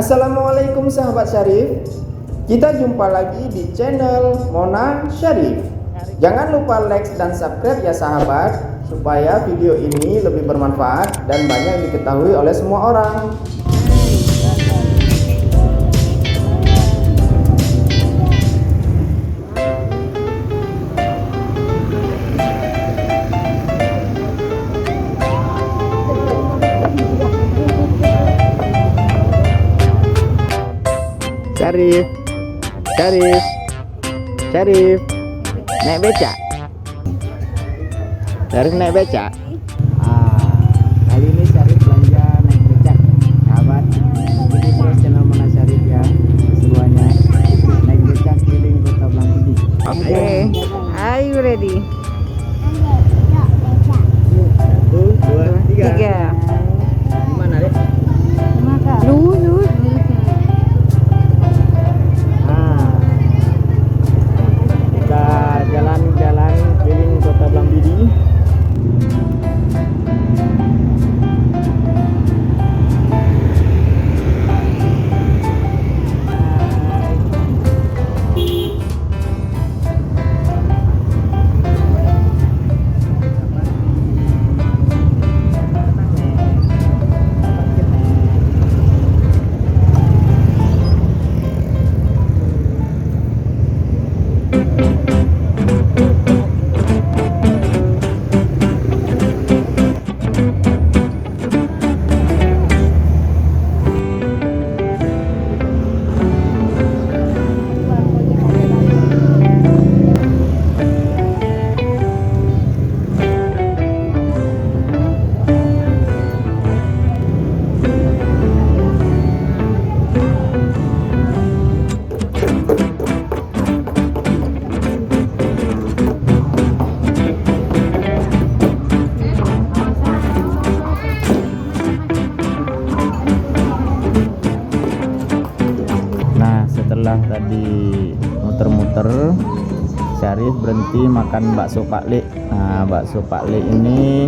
Assalamualaikum sahabat Syarif. Kita jumpa lagi di channel Mona Syarif. Jangan lupa like dan subscribe ya sahabat, supaya video ini lebih bermanfaat dan banyak diketahui oleh semua orang. Syarif, Syarif, Syarif, naik beca. Syarif naik beca. Kali ini Syarif belanja naik beca, sahabat. Ini terus channel Mona Syarif ya, semuanya. Naik beca keliling Kota Blangkidi. Oke, are you ready? 1, 2, 3. 3. Gimana deh? Lurus. Kita jalan-jalan keliling Kota Blangkidi. Setelah tadi muter-muter, Syarif berhenti makan bakso Pak Lik. Bakso Pak Lik ini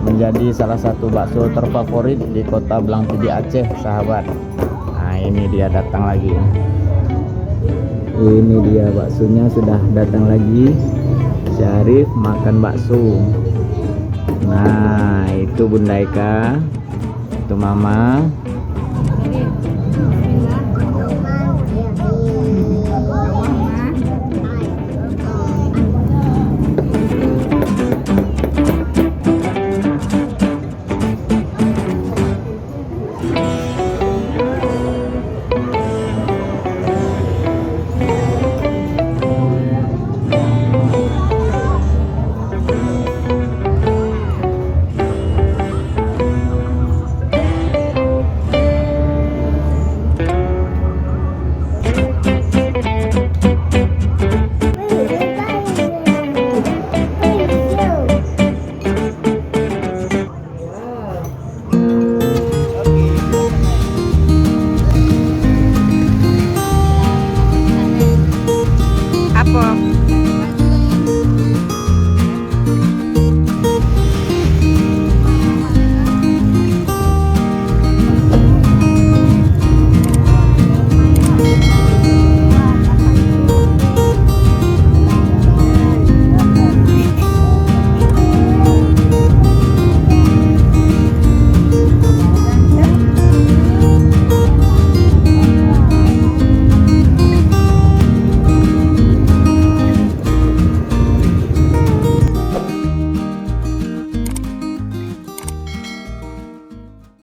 menjadi salah satu bakso terfavorit di Kota Blangkidi Aceh, sahabat. Ini dia datang lagi. Ini dia baksonya sudah datang lagi. Syarif makan bakso. Nah, itu Bunda Eka, itu Mama.